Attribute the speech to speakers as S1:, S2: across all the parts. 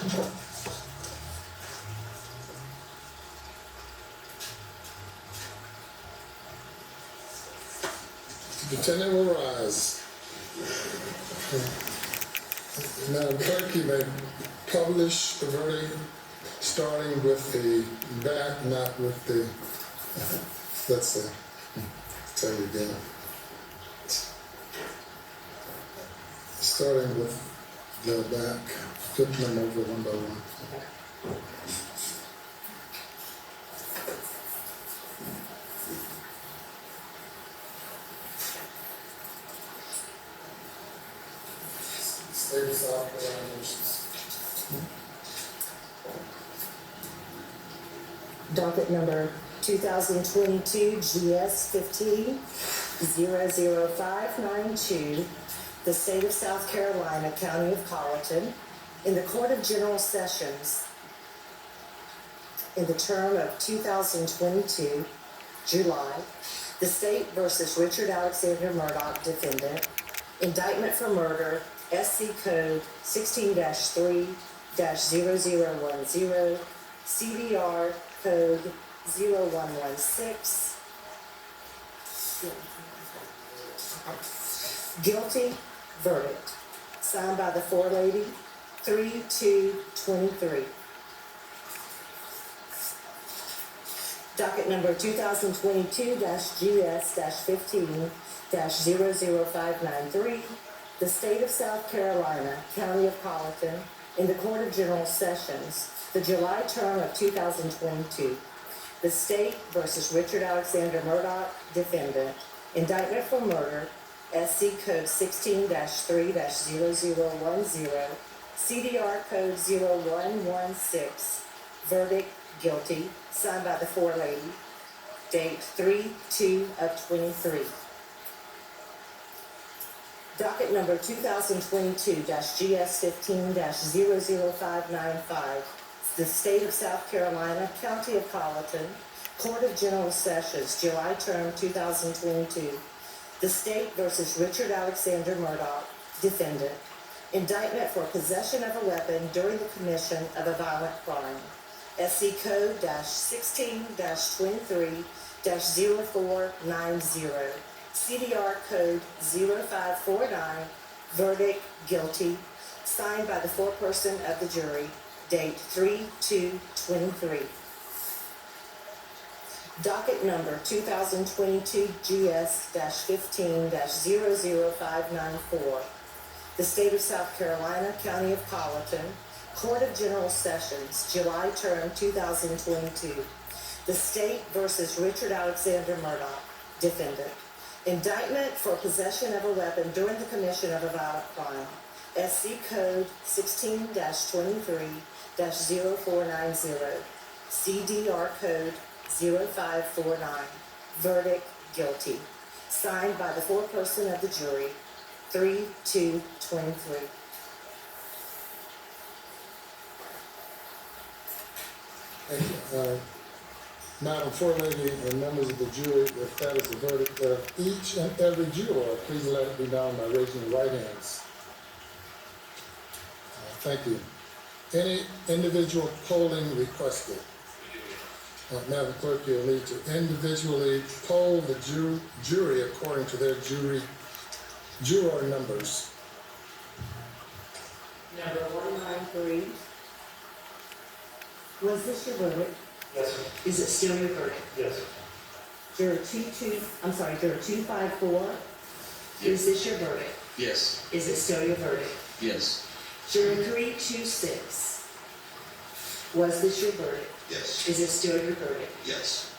S1: The defendant will rise. Madam Clerk, you may publish the verdict starting with the back, not with the, let's see, tell you again. Starting with the back, flipping them over one by one. State of South Carolina versus
S2: Docket number 2022 GS 15-00592, the State of South Carolina, County of Colleton, in the Court of General Sessions in the term of 2022, July, the State versus Richard Alexander Murdock, defendant, indictment for murder, SC Code 16-3-0010, CDR Code 0116. Guilty verdict. Signed by the forelady, 3/2/23. Docket number 2022 GS 15-00593. The State of South Carolina, County of Colleton, in the Court of General Sessions, the July term of 2022. The State versus Richard Alexander Murdock, defendant, indictment for murder, SC Code 16-3-0010, CDR Code 0116, verdict guilty, signed by the forelady, date 3/2/23. Docket number 2022 GS 15-00595, the State of South Carolina, County of Colleton, Court of General Sessions, July term 2022. The State versus Richard Alexander Murdock, defendant, indictment for possession of a weapon during the commission of a violent crime, SC Code -16-23-0490, CDR Code 0549, verdict guilty, signed by the foreperson of the jury, date 3/2/23. Docket number 2022 GS 15-00594. The State of South Carolina, County of Colleton, Court of General Sessions, July term 2022. The State versus Richard Alexander Murdock, defendant. Indictment for possession of a weapon during the commission of a violent crime, SC Code 16-23-0490, CDR Code 0549, verdict guilty, signed by the foreperson of the jury, 3/2/23.
S1: Thank you. Madam Forelady and members of the jury, if that is the verdict of each and every juror, please let it be known by raising your right hands. Thank you. Any individual polling requested? Madam Clerk, you'll need to individually poll the jury according to their juror numbers.
S2: Number 193. Was this your verdict?
S3: Yes, sir.
S2: Is it still your verdict?
S3: Yes.
S2: Juror 254. Is this your verdict?
S4: Yes.
S2: Is it still your verdict?
S4: Yes.
S2: Juror 326. Was this your verdict?
S4: Yes.
S2: Is it still your verdict?
S4: Yes.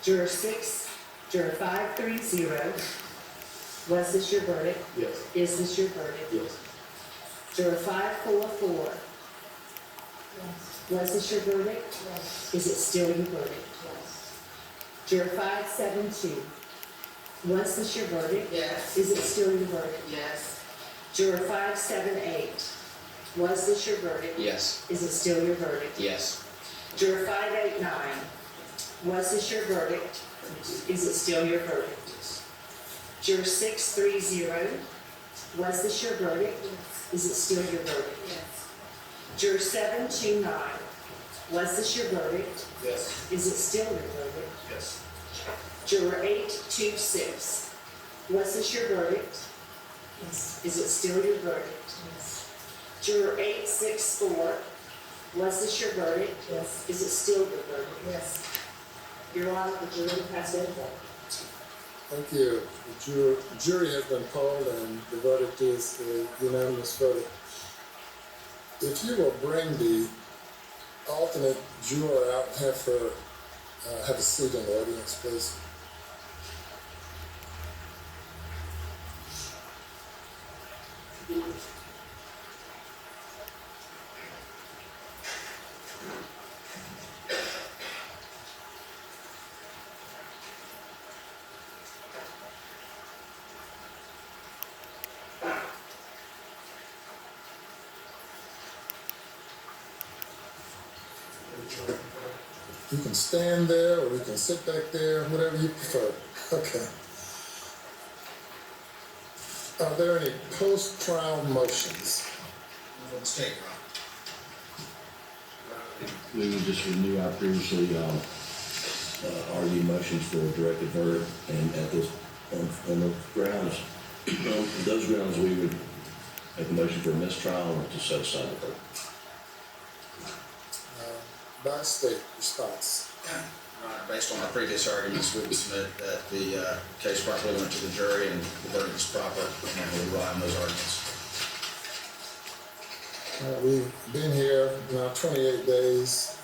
S2: Juror 530. Was this your verdict?
S3: Yes.
S2: Is this your verdict?
S3: Yes.
S2: Juror 544. Was this your verdict?
S5: Yes.
S2: Is it still your verdict?
S5: Yes.
S2: Juror 572. Was this your verdict?
S5: Yes.
S2: Is it still your verdict?
S5: Yes.
S2: Juror 578. Was this your verdict?
S4: Yes.
S2: Is it still your verdict?
S4: Yes.
S2: Juror 589. Was this your verdict? Is it still your verdict? Juror 630. Was this your verdict?
S5: Yes.
S2: Is it still your verdict?
S5: Yes.
S2: Juror 729, was this your verdict?
S3: Yes.
S2: Is it still your verdict?
S3: Yes.
S2: Juror 826, was this your verdict? Yes. Is it still your verdict? Yes. Juror 864, was this your verdict? Yes. Is it still your verdict? Yes. Your Honor, the jury has been formed.
S1: Thank you. The jury has been called and the verdict is a unanimous verdict. If you will bring the alternate juror out and have her have a seat in the audience, please. You can stand there or you can sit back there, whatever you prefer. Okay. Are there any post-trial motions?
S3: State,
S4: We would just renew our previously argued motions for a directed verdict, and at this, on the grounds, on those grounds, we would make a motion for a mistrial or to set aside the verdict.
S1: By state response.
S3: Based on our previous arguments, we would submit that the case properly went to the jury and the verdict is proper, and we rely on those arguments.
S1: We've been here now 28 days,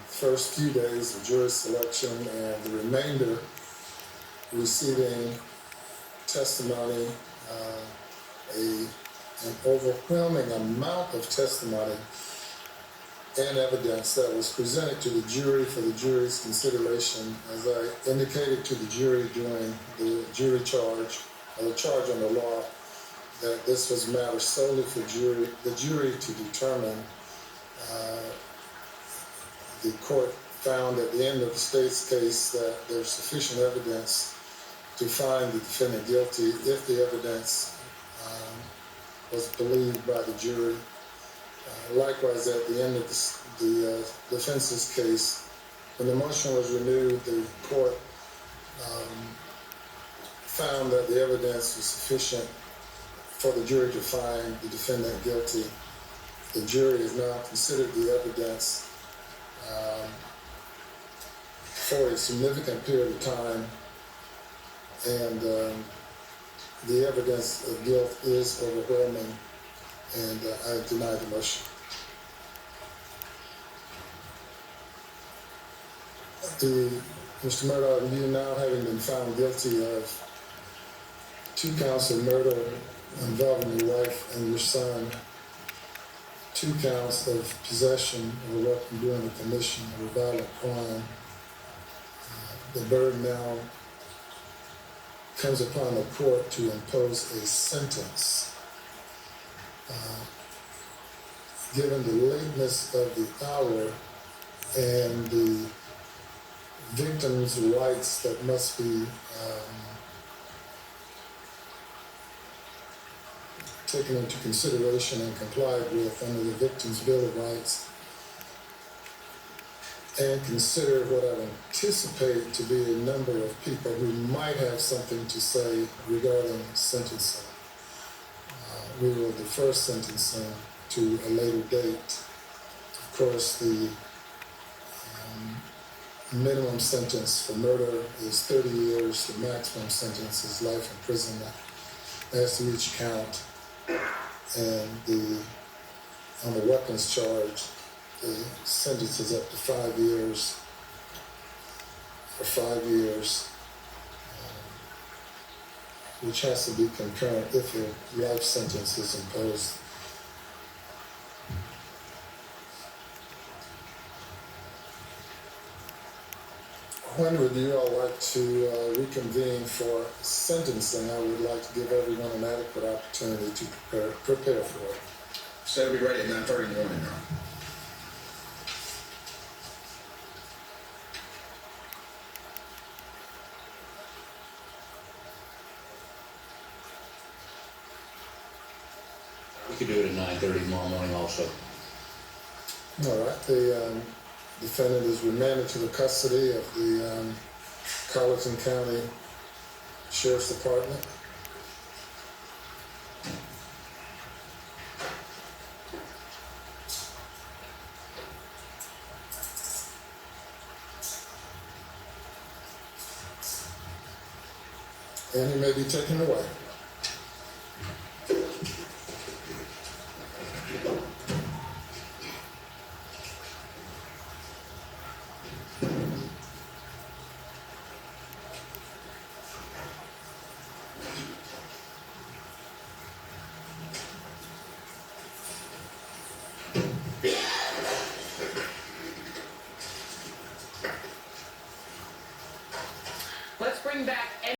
S1: first few days of jury selection and the remainder receiving testimony, an overwhelming amount of testimony and evidence that was presented to the jury for the jury's consideration. As I indicated to the jury during the jury charge, or the charge on the law, that this was a matter solely for the jury to determine. The court found at the end of the state's case that there's sufficient evidence to find the defendant guilty if the evidence was believed by the jury. Likewise, at the end of the defense's case, when the motion was renewed, the court found that the evidence was sufficient for the jury to find the defendant guilty. The jury has now considered the evidence for a significant period of time, and the evidence of guilt is overwhelming, and I deny the motion. Mr. Murdock, you now having been found guilty of 2 counts of murder involving your wife and your son, 2 counts of possession of a weapon during the commission of a violent crime. The burden now comes upon the court to impose a sentence. Given the lateness of the hour and the victim's rights that must be taken into consideration and complied with under the Victim's Bill of Rights, and consider what I anticipate to be a number of people who might have something to say regarding sentencing. We will defer sentencing to a later date. Of course, the minimum sentence for murder is 30 years. The maximum sentence is life imprisonment as to each count. And on the weapons charge, the sentence is up to 5 years, for 5 years, which has to be concurrent if a life sentence is imposed. When would you all like to reconvene for sentencing? I would like to give everyone an adequate opportunity to prepare for it.
S3: So it'll be ready at 9:30 in the morning, Your Honor.
S5: We could do it at 9:30 tomorrow morning also.
S1: All right, the defendant is remanded to the custody of the Colleton County Sheriff's Department. And he may be taken away.